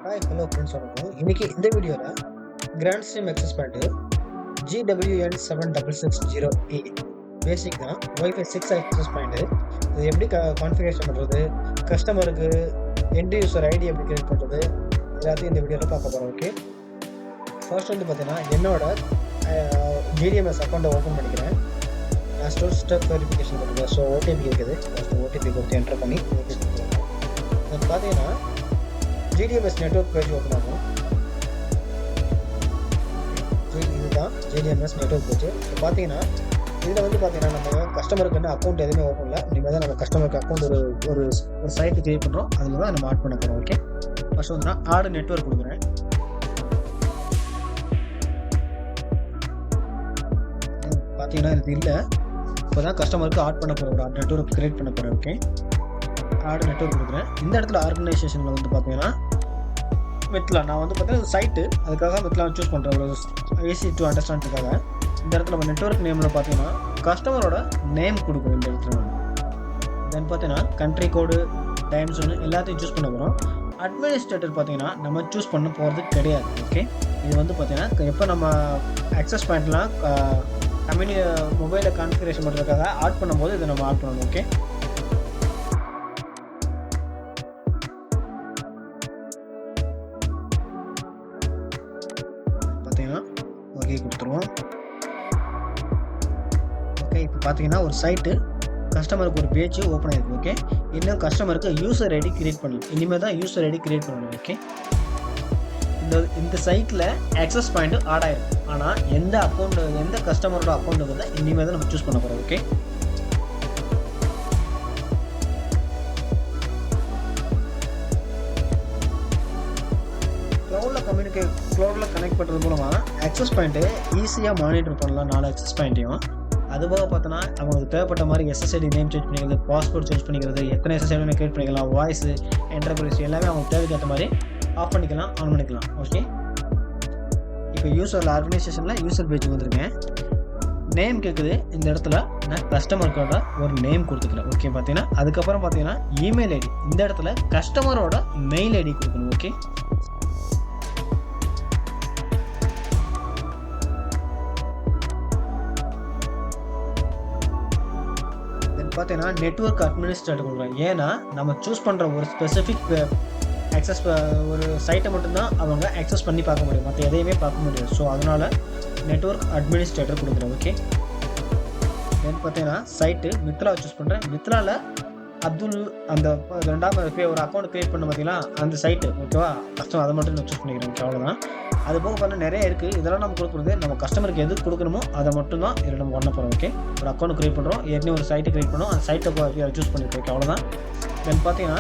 Hi hello friends வணக்கம். இன்னைக்கு இந்த வீடியோவில் கிராண்ட் ஸ்ட்ரீம் எக்ஸஸ் பண்ணிட்டு GWN7660A பேசிக் தான் வைஃபை 6 ஆக்சஸ் பாயிண்ட்டு. இது எப்படி கான்ஃபிகரேஷன் பண்ணுறது, கஸ்டமருக்கு எண்ட் யூசர் ஐடி எப்படி கிரியேட் பண்ணுறது, எல்லாத்தையும் இந்த வீடியோவில் பார்க்க போகிறோம். ஓகே, ஃபர்ஸ்ட் வந்து பார்த்தீங்கன்னா என்னோட GDMS அக்கௌண்ட்டை ஓப்பன் பண்ணிக்கிறேன். நான் ஸ்டெப் வெரிஃபிகேஷன் பண்ணுறேன். ஸோ ஓடிபி இருக்குது, ஃபஸ்ட்டு ஓடிபி கொடுத்து என்டர் பண்ணி ஓகே கொடுத்துருவோம். அது பார்த்தீங்கன்னா GDMS நெட்வொர்க் பேஜ் ஓப்பன் ஆகும். இதுதான் GDMS நெட்வொர்க் பேஜ். இப்போ பார்த்தீங்கன்னா இதில் வந்து பார்த்தீங்கன்னா நம்ம கஸ்டமருக்கு என்ன அக்கௌண்ட் எதுவுமே ஓப்பன் இல்லை. இனிமேல் தான் நம்ம கஸ்டமருக்கு அக்கௌண்ட் ஒரு சைட்டு கிரியேட் பண்ணுறோம். அதில் தான் நம்ம ஆட் பண்ண போகிறோம். ஓகே, ஃபர்ஸ்ட் வந்து நான் ஆடு நெட்வொர்க் கொடுக்குறேன். பார்த்தீங்கன்னா இது இல்லை, இப்போ தான் கஸ்டமருக்கு ஆட் பண்ண போகிறோம், ஒரு நெட்வொர்க் கிரியேட் பண்ண போகிறேன். ஓகே, ஆடு நெட்வொர்க் கொடுக்குறேன். இந்த இடத்துல ஆர்கனைசேஷனில் வந்து பார்த்தீங்கன்னா மெத்லா, நான் வந்து பார்த்தீங்கன்னா சைட்டு அதுக்காக மெத்லா சூஸ் பண்ணுறேன், ஒரு ஈஸி டு அண்டர்ஸ்டாண்டுக்காக. இந்த இடத்துல நம்ம நெட்வொர்க் நேமில் பார்த்தீங்கன்னா கஸ்டமரோட நேம் கொடுக்கணும். இந்த இடத்துல தென் பார்த்தீங்கன்னா கண்ட்ரி கோடு, டைம் ஜோனு எல்லாத்தையும் சூஸ் பண்ண போகிறோம். அட்மினிஸ்ட்ரேட்டர் பார்த்தீங்கன்னா நம்ம சூஸ் பண்ண போகிறது கிடையாது. ஓகே, இது வந்து பார்த்தீங்கன்னா எப்போ நம்ம ஆக்சஸ் பாயிண்ட்லாம் மொபைலில் கான்ஃபிகரேஷன் பண்ணுறதுக்காக ஆட் பண்ணும்போது இதை நம்ம ஆட் பண்ணணும். ஓகே, ஓகே கொடுத்துருவோம். ஓகே, இப்போ பார்த்தீங்கன்னா ஒரு சைட்டு கஸ்டமருக்கு ஒரு பேஜ் ஓப்பன் ஆகிருக்கு. ஓகே, இன்னும் கஸ்டமருக்கு யூசர் ஐடி கிரியேட் பண்ணணும். இனிமேல் தான் யூசர் ஐடி கிரியேட் பண்ணணும். ஓகே, இந்த சைட்டில் ஆக்சஸ் பாயிண்ட் ஆட் ஆகிருக்கு. ஆனால் எந்த கஸ்டமரோட அக்கௌண்ட்டுக்கு தான் இனிமேல் தான் நம்ம சூஸ் பண்ண போகிறோம். ஓகே, க்ளவுடில் கனெக்ட் பண்ணுறது மூலமாக ஆக்சஸ் பாயிண்ட்டு ஈஸியாக மானிட்டர் பண்ணலாம். 4 ஆக்சஸ் பாயிண்ட்டையும் அதுபோக பார்த்தோன்னா அவங்களுக்கு தேவைப்பட்ட மாதிரி SSID நேம் சேஞ்ச் பண்ணிக்கிறது, பாஸ்போர்ட் சேஞ்ச் பண்ணிக்கிறது, எத்தனை SSID கிரியேட் பண்ணிக்கலாம், வாய்ஸு, என்டர்பிரைஸ் எல்லாமே அவங்க தேவைக்கு ஏற்ற மாதிரி ஆஃப் பண்ணிக்கலாம், ஆன் பண்ணிக்கலாம். ஓகே, இப்போ யூசரில் ஆர்கனைசேஷனில் யூசர் பேஜ் வந்துருக்கேன். நேம் கேட்குது. இந்த இடத்துல நான் கஸ்டமருக்கோட ஒரு நேம் கொடுத்துக்கிறேன். ஓகே, பார்த்தீங்கன்னா அதுக்கப்புறம் பார்த்தீங்கன்னா இமெயில் ஐடி, இந்த இடத்துல கஸ்டமரோட மெயில் ஐடி கொடுக்கணும். ஓகே, பார்த்தீங்கன்னா நெட்வொர்க் அட்மினிஸ்ட்ரேட்டர் கொடுக்குறேன். ஏன்னா நம்ம சூஸ் பண்ணுற ஒரு ஸ்பெசிஃபிக் ஆக்சஸ் ஒரு சைட்டை மட்டும்தான் அவங்க ஆக்சஸ் பண்ணி பார்க்க முடியும், மற்ற எதையுமே பார்க்க முடியாது. ஸோ அதனால் நெட்வொர்க் அட்மினிஸ்ட்ரேட்டர் கொடுக்குறேன். ஓகே, தென் பார்த்தீங்கன்னா சைட்டு மித்ரா சூஸ் பண்ணுறேன். மித்ராவில் அப்துல் அந்த 2ஆம் ஒரு அக்கௌண்ட் க்ரியேட் பண்ண பார்த்தீங்களா, அந்த சைட்டு. ஓகேவா, கஸ்டமர் அதை மட்டும் நான் சூஸ் பண்ணிக்கிறேன். ஓகே, அவ்வளோதான். அது போக பண்ண நிறைய இருக்குது. இதெல்லாம் நம்ம கொடுக்குறது நம்ம கஸ்டமருக்கு எது கொடுக்கணுமோ அதை மட்டும் தான் இதில் நம்ம பண்ண போகிறோம். ஓகே, ஒரு அக்கௌண்ட் க்ரியேட் பண்ணுறோம், ஏற்கனவே ஒரு சைட்டு க்ரியேட் பண்ணோம், அந்த சைட்டை சூஸ் பண்ணிக்கிறோம். ஓகே, அவ்வளோதான். தென் பார்த்தீங்கன்னா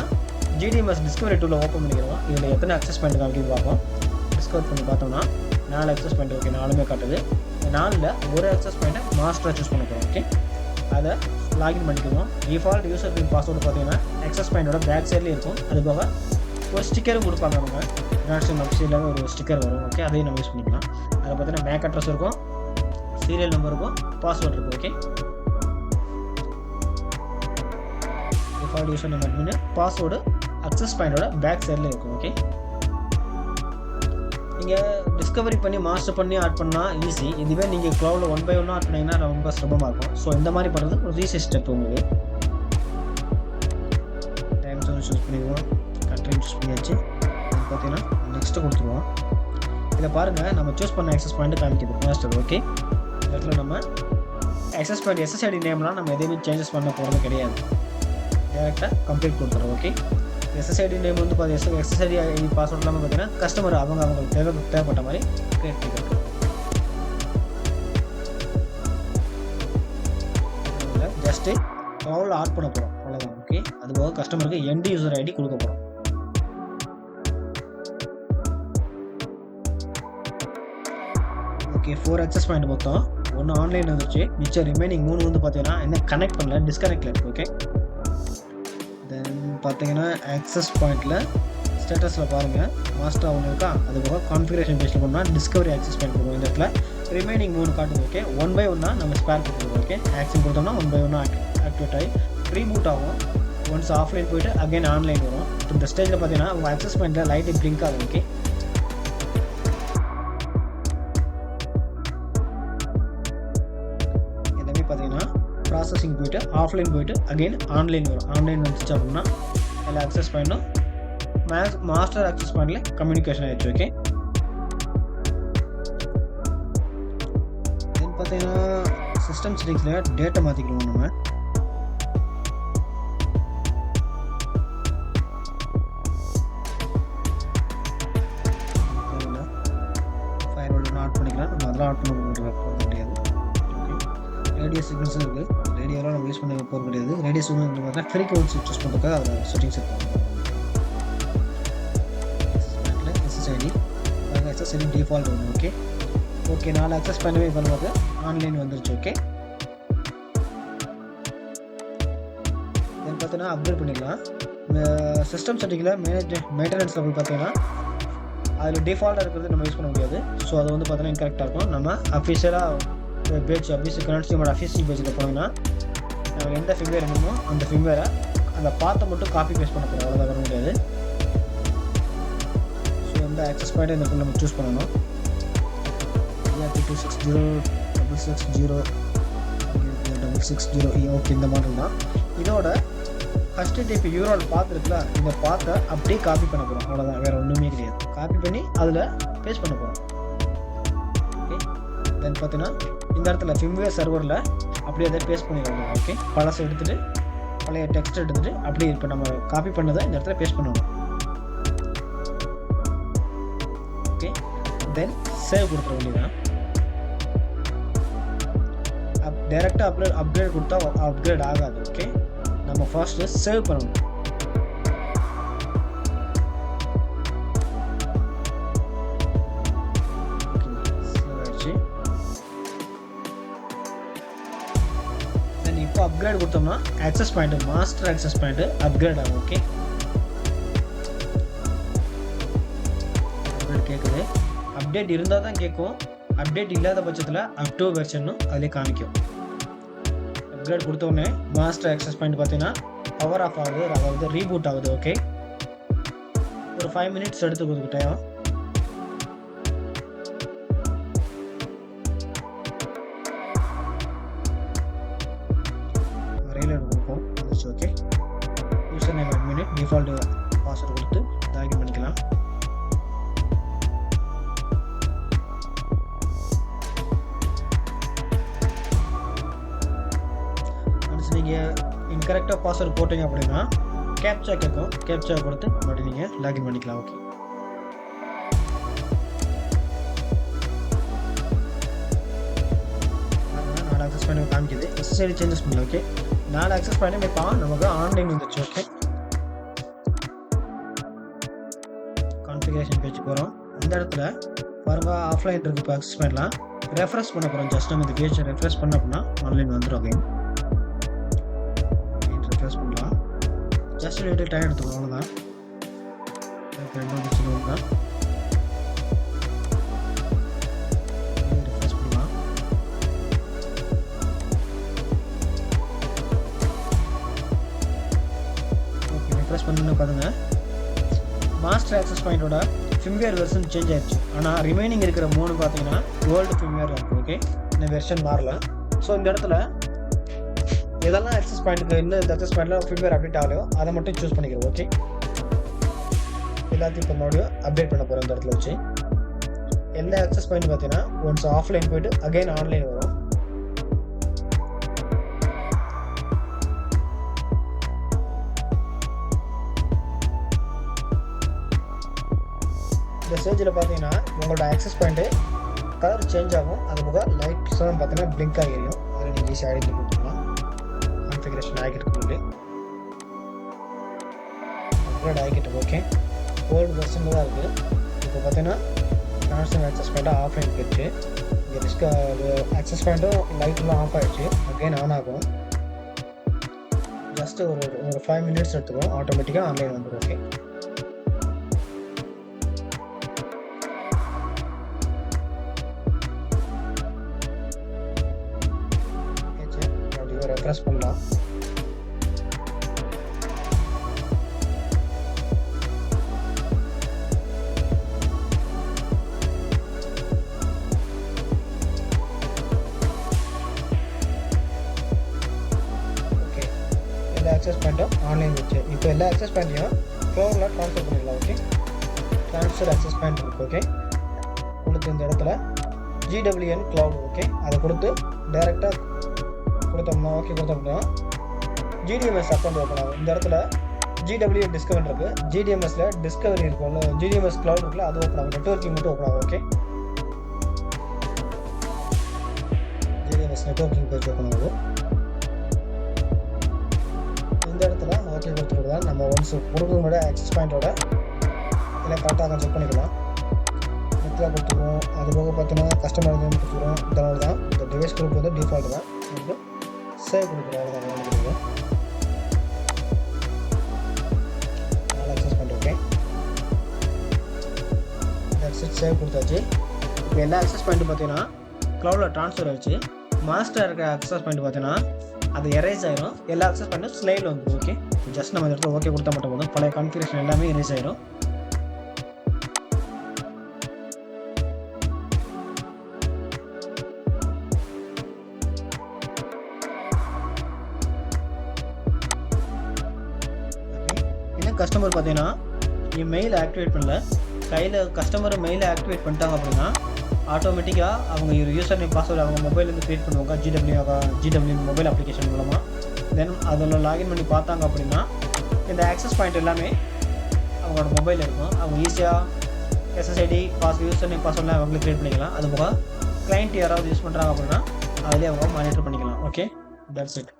GDMS டிஸ்கவரி டூலில் ஓப்பன் பண்ணிக்கிறோம். இதில் எத்தனை அக்சஸ் பாயிண்ட் அப்படின்னு பார்ப்போம். டிஸ்கவர் பண்ணி பார்த்தோம்னா 4 அக்சஸ் பாயிண்ட். ஓகே, 4மே காட்டுது. 4ல் ஒரு அக்சஸ் பாயிண்ட்டை மாஸ்டராக சூஸ் பண்ண போகிறோம். ஓகே, அதை லாகின் பண்ணிக்குவோம். டிஃபால்ட் யூசர் பின் பாஸ்வேர்டு பார்த்தீங்கன்னா அக்சஸ் பாயிண்டோட பேக் சைட்லேயே இருக்கும். அது போக ஒரு ஸ்டிக்கரும் கொடுப்பாங்க. நம்ம கிராண்ட் அப்சியில் ஒரு ஸ்டிக்கர் வரும். ஓகே, அதையும் நம்ம யூஸ் பண்ணிக்கலாம். அதை பார்த்தீங்கன்னா மேக் அட்ரஸ் இருக்கும், சீரியல் நம்பர் இருக்கும், பாஸ்வேர்டு இருக்கும். Okay, default user number admin, password access பாயிண்டோட பேக் சைடில் இருக்கும். ஓகே, நீங்கள் டிஸ்கவரி பண்ணி மாஸ்டர் பண்ணி ஆட் பண்ணால் ஈஸி. இதுவே நீங்கள் க்ளவுடில் 1 by 1 ஆட் பண்ணிங்கன்னா ரொம்ப சிரமமாக இருக்கும். ஸோ இந்த மாதிரி பண்ணுறது ஒரு ஈஸி ஸ்டெப். உங்களுக்கு டைம் ஜோன் சூஸ் பண்ணிடுவோம், கண்ட்ரி சூஸ் பண்ணியாச்சு. பார்த்தீங்கன்னா நெக்ஸ்ட்டு கொடுத்துருவோம். இதில் பாருங்கள் நம்ம சூஸ் பண்ண ஆக்சஸ் பாயிண்ட்டு காமிக்குது மாஸ்டர். ஓகே, இதில் நம்ம ஆக்சஸ் பாயிண்ட் SSID நேம்லாம் நம்ம எதையுமே சேஞ்சஸ் பண்ண போகிறது கிடையாது, டேரெக்டாக கம்ப்ளீட் கொடுத்துறோம். ஓகே, SSID நேம் வந்து பார்த்தீங்கன்னா SSID ஐடி பாஸ்வேர்ட் எல்லாமே பார்த்தீங்கன்னா கஸ்டமர் அவங்களுக்கு தேவைப்பட்ட மாதிரி கிரியேட் பண்ணிக்கிறது. ஜஸ்ட்டு க்ளவுடில் ஆட் பண்ண போகிறோம், அவ்வளோதான். ஓகே, அதுபோக கஸ்டமருக்கு எண்ட் யூசர் ஐடி கொடுக்க போகிறோம். ஓகே, 4 அக்சஸ் பாயிண்ட் மொத்தம். 1 ஆன்லைன் வந்துச்சு, மிச்சம் ரிமைனிங் 3 வந்து பார்த்தீங்கன்னா என்ன கனெக்ட் பண்ணல, டிஸ்கனெக்டில் இருக்குது. ஓகே, தென் பார்த்தீங்கன்னா ஆக்சஸ் பாயிண்டில் ஸ்டேட்டஸில் பாருங்கள் மாஸ்டர் ஒன்று இருக்கா. அது போக கான்ஃபிகரேஷன் பேஜில் போனால் டிஸ்கவரி ஆக்சஸ் பாயிண்ட் கொடுக்கும். இந்த இடத்துல ரிமைனிங் 3 காட்டுது. ஓகே, 1 by 1 நம்ம ஸ்பேர் கொடுத்துருவோம். ஓகே, ஆக்சன் கொடுத்தோம்னா 1 by 1 ஆக்டிவேட் ஆகி ரீபூட் ஆகும். ஒன்ஸ் ஆஃப்லைன் போயிட்டு அகைன் ஆன்லைன் வரும். இந்த ஸ்டேஜில் பார்த்தீங்கன்னா உங்கள் அக்சஸ் பாயிண்ட்டில் லைட்டு பிளிங்க் ஆகும். ஓகே, எல்லாமே பார்த்தீங்கன்னா ப்ராசஸிங் போயிட்டு ஆஃப்லைன் போயிட்டு அகைன் ஆன்லைன் வரும். ஆன்லைன் வந்துச்சு அப்படின்னா எல்லா அக்சஸ் பாயிண்ட்டும் மாஸ்டர் அக்சஸ் பாயிண்ட்ல கம்யூனிகேஷன் ஆயிடுச்சு. ஓகே, தென் பார்த்தீங்கன்னா சிஸ்டம் செட்டிங்ஸில் டேட்டா மாற்றிக்கலாம். நம்ம ஆட் பண்ணிக்கலாம். நம்ம அதெல்லாம் ஆட் பண்ண போக முடியாது. ஓகே, ரேடியோ சிக்னல்ஸும் இருக்குது. ரேடியோலாம் நம்ம யூஸ் பண்ண போக முடியாது. ரேடியோ சிக்னல் பார்த்தீங்கன்னா ஃப்ரீக்வன்சி சூஸ் பண்ணுறதுக்காக அதில் செட்டிங்ஸ் இருக்கும். எஸ்எஸ்ஐடி எஸ்எஸ்ஐடி டிஃபால்ட் ஒன்று. ஓகே ஓகே 4 அக்சஸ் பண்ணவே பண்ணுவாங்க. ஆன்லைன் வந்துருச்சு. ஓகே, தென் பார்த்தீங்கன்னா அப்டேட் பண்ணிக்கலாம். சிஸ்டம் செட்டிங்கில் மெயின்டெனன்ஸில் போய் பார்த்தீங்கன்னா அதில் டிஃபால்ட்டாக இருக்கிறது நம்ம யூஸ் பண்ண முடியாது. ஸோ அது வந்து பார்த்தீங்கன்னா இன்கரெக்டாக இருக்கும். நம்ம அஃபிஷியலாக பேஜ் கனெக்டிவோட அஃபிஷியல் பேஜில் போனோம்னா நம்ம எந்த ஃபிங்கர் வேணுமோ அந்த ஃபிங்கரை அந்த பார்த்த மட்டும் காப்பி பேஸ்ட் பண்ண போகிறோம். அவ்வளோதான், வர முடியாது. ஸோ எந்த ஆக்சஸ் பாயிண்ட்டை இந்த நம்ம சூஸ் பண்ணணும். 260.660.660 ஓகே, இந்த மாடல் தான். இதோட HTTP URL பார்த்துருக்குல, இந்த பார்த்தை அப்படியே காப்பி பண்ண போகிறோம். அவ்வளோதான், வேறு ஒன்றுமே கிடையாது. காப்பி பண்ணி அதில் பேஸ்ட் பண்ண போகிறோம். ஓகே, தென் பார்த்தீங்கன்னா இந்த இடத்துல ஃபிம்வேர் சர்வரில் அப்படியே அதை பேஸ்ட் பண்ணிடுவாங்க. ஓகே, பழசை எடுத்துகிட்டு பழைய டெக்ஸ்ட் எடுத்துகிட்டு அப்படியே இப்போ நம்ம காப்பி பண்ணதை இந்த இடத்துல பேஸ்ட் பண்ணுவோம். ஓகே, தென் சேவ் கொடுத்துட வேண்டியதான். டைரெக்டாக அப்கிரேட் கொடுத்தா அப்கிரேட் ஆகாது. ஓகே, நம்ம ஃபர்ஸ்ட் சேவ் பண்ணணும். சேவ் ஆயிடுச்சு. தென் இப்போ அப்கிரேட் கொடுத்தோம்னா access point master access point upgrade ஆகும். ஓகே, அப்டேட் கேட்குது. அப்டேட் இருந்தால் தான் கேட்கும். அப்டேட் இல்லாத பட்சத்தில் அப் டு வெர்ஷனும் அதிலே காமிக்கும். அப்கிரேட் கொடுத்த உடனே மாஸ்டர் ஆக்சஸ் பாயிண்ட் பார்த்தீங்கன்னா பவர் ஆஃப் ஆகுது, அதாவது ரீபூட் ஆகுது. ஓகே, ஒரு 5 மினிட்ஸ் எடுத்துக்கிறதுக்கு டைம். ரயிலில் கொடுப்போம். Okay, user name admin default password கொடுத்து லாகின் பண்ணிக்கலாம். நீங்கள் இன்கரெக்டாக பாஸ்வேர்டு போட்டிங்க அப்படின்னா கேப்சா கேட்கும். கேப்சா கொடுத்து மறுபடியும் நீங்கள் லாகின் பண்ணிக்கலாம். ஓகே, நாலு ஆக்சஸ் பண்ணி காமிக்குது. எஸ்எஸ்ஐடி சேஞ்சஸ் பண்ணல. ஓகே, 4 ஆக்சஸ் பண்ணி இப்போ நமக்கு ஆன்லைன் வந்துச்சு. ஓகே, கான்ஃபிகரேஷன் பேஜ் போகிறோம். இந்த இடத்துல பாருங்க ஆஃப்லைன் இருக்கு. இப்போ ஆக்சஸ் பண்ணலாம். ரெஃப்ரெஷ் பண்ண போகிறோம். ஜஸ்ட் நம்ம இந்த பேஜை ரெஃப்ரெஷ் பண்ண அப்படின்னா ஆன்லைன் வந்துடும். ஓகே, ரெஃப்ரெஷ் பண்ணலாம். ஜஸ்ட் லிட்டில் டைம் எடுத்துக்கணும். அவ்வளோதான். தான் ரெஃப்ரெஷ் பண்ணலாம். ஓகே, ரெஃப்ரெஷ் பண்ணணும்னு பாருங்க. மாஸ்டர் ஆக்சஸ் பாயிண்டோட ஃபிம்வேர் வெர்ஷன் சேஞ்ச் ஆயிடுச்சு. ஆனால் ரிமைனிங் இருக்கிற 3 பார்த்தீங்கன்னா ஓல்டு ஃபிம்வேர் இருக்குது. ஓகே, இந்த வெர்ஷன் மாறல. ஸோ இந்த இடத்துல எதெல்லாம் ஆக்சஸ் பாயிண்ட்டுக்கு இன்னும் இந்த ஆக்சஸ் பாயிண்ட்டில் ஃபிம்வேர் அப்டேட் ஆகலையோ அதை மட்டும் சூஸ் பண்ணிக்கிறோம். ஓகே, எல்லாத்தையும் இப்போ மறுபடியும் அப்டேட் பண்ண போகிறோம். இந்த இடத்துல வச்சு எல்லா ஆக்சஸ் பாயிண்ட் பார்த்தீங்கன்னா ஒன்ஸ் ஆஃப்லைன் போயிட்டு அகைன் ஆன்லைன் வரும். இந்த ஸ்டேஜில் பார்த்தீங்கன்னா உங்களோட ஆக்சஸ் பாயிண்ட்டு கலர் சேஞ்ச் ஆகும். அது போக லைட்ஸ்லாம் பார்த்தீங்கன்னா பிளிங்க் ஆகிடும். அதில் நீங்கள் ஈஸியாக ஐடென்டி கொடுத்துக்கலாம். கான்ஃபிகரேஷன் ஆகிட்டு அப்கிரேட் ஆகிட்டு. ஓகே, ஓல்டு வெர்ஷனில் தான் இருக்குது. இப்போ பார்த்தீங்கன்னா ட்ரான்ஸ்ஃபர் ஆக்சஸ் பாயிண்ட்டாக ஆஃப்லைன் போயிடுச்சு. இங்கே ஆக்சஸ் பாயிண்ட்டும் லைட்லாம் ஆஃப் ஆகிடுச்சு. அகைன் ஆன் ஆகும். ஜஸ்ட் ஒரு 5 மினிட்ஸ் எடுத்துக்கும். ஆட்டோமேட்டிக்காக ஆன்லைன் வந்துடும். ஓகே, ரெஃப்ரெஷ் பண்ணலாம். பாயிண்ட்டும் ஆன்லைன் வச்சு இப்போ எல்லா ஆக்சஸ் பாயிண்ட்டையும் க்ளவுடில் ட்ரான்ஸ்ஃபர் பண்ணிடலாம். ஓகே, ட்ரான்ஸ்ஃபர் ஆக்சஸ் பாயிண்ட் இருக்குது. ஓகே, கொடுத்து இந்த இடத்துல GWN க்ளவுட், ஓகே, அதை கொடுத்து டைரெக்டாக கொடுத்தோம்னா ஓகே கொடுத்தோம்னா GDMS அக்கௌண்ட் ஓப்பன் ஆகும். இந்த இடத்துல GWN டிஸ்கவரி இருக்குது, GDMSல டிஸ்கவரி இருக்கும்ல, GDMS க்ளவுட் இருக்குல்ல, அது ஓப்பன் ஆகும். நெட்வொர்க்கிங் மட்டும் ஓப்பன் ஆகும். Okay, GDMS networking page open ஆகும். இந்த இடத்துல ஓகே கொடுத்துருக்குதா நம்ம ஒன்ஸ் கொடுக்க முன்னாடி ஆக்சஸ் பாயிண்ட்டோட எல்லாம் கரெக்டாக செக் பண்ணிக்கலாம். நெட்டில் கொடுத்துருவோம். அது போக பார்த்தீங்கன்னா கஸ்டமர் நேம் கொடுத்துருவோம். இதனால தான் இந்த டிவைஸ் குரூப் வந்து டிஃபால்ட் தான். அப்புறம் சேவ் கொடுக்குறோம். அவ்வளோதான் கொடுக்குறோம். அதனால் ஆக்சஸ் பண்ணிட்டு ஓகே ஆக்சஸ் சேவ் கொடுத்தாச்சு. இப்போ எல்லா ஆக்சஸ் பாயிண்ட்டும் பார்த்தீங்கன்னா க்ளவுடில் ட்ரான்ஸ்ஃபர் ஆகிடுச்சு. மாஸ்டர் இருக்கிற ஆக்சஸ் பாயிண்ட் பார்த்தீங்கன்னா அது எரேஸ் ஆகிடும். எல்லா ஆக்சஸ் பாயிண்ட்டும் ஸ்லைடில் வந்துடும். ஓகே, ஜஸ்ட் நம்ம இந்த இடத்துல ஓகே கொடுத்தா மட்டும் போதும், பழைய கான்ஃபிகரேஷன் எல்லாமே எரேஸ் ஆகிடும். இன்னும் கஸ்டமர் பார்த்தீங்கன்னா என் மெயில் ஆக்டிவேட் பண்ணல, கையில் கஸ்டமர் மெயிலை ஆக்டிவேட் பண்ணிட்டாங்க அப்படின்னா ஆட்டோமேட்டிக்காக அவங்க ஒரு யூசர் நேம் பாஸ்வேர்டு அவங்க மொபைல்லேருந்து க்ரியேட் பண்ணுவாங்க. GWN மொபைல் அப்ளிகேஷன் மூலமாக. தென் அதில் லாகின் பண்ணி பார்த்தாங்க அப்படின்னா இந்த ஆக்சஸ் பாயிண்ட் எல்லாமே அவங்களோட மொபைலில் இருக்கும். அவங்க ஈஸியாக SSID யூசர் நேம் பாஸ்வேர்ட்லாம் அவங்களே க்ரியேட் பண்ணிக்கலாம். அது போக கிளைண்ட் யாராவது யூஸ் பண்ணுறாங்க அப்படின்னா அதிலே அவங்க மானிட்டர் பண்ணிக்கலாம். Okay, that's it.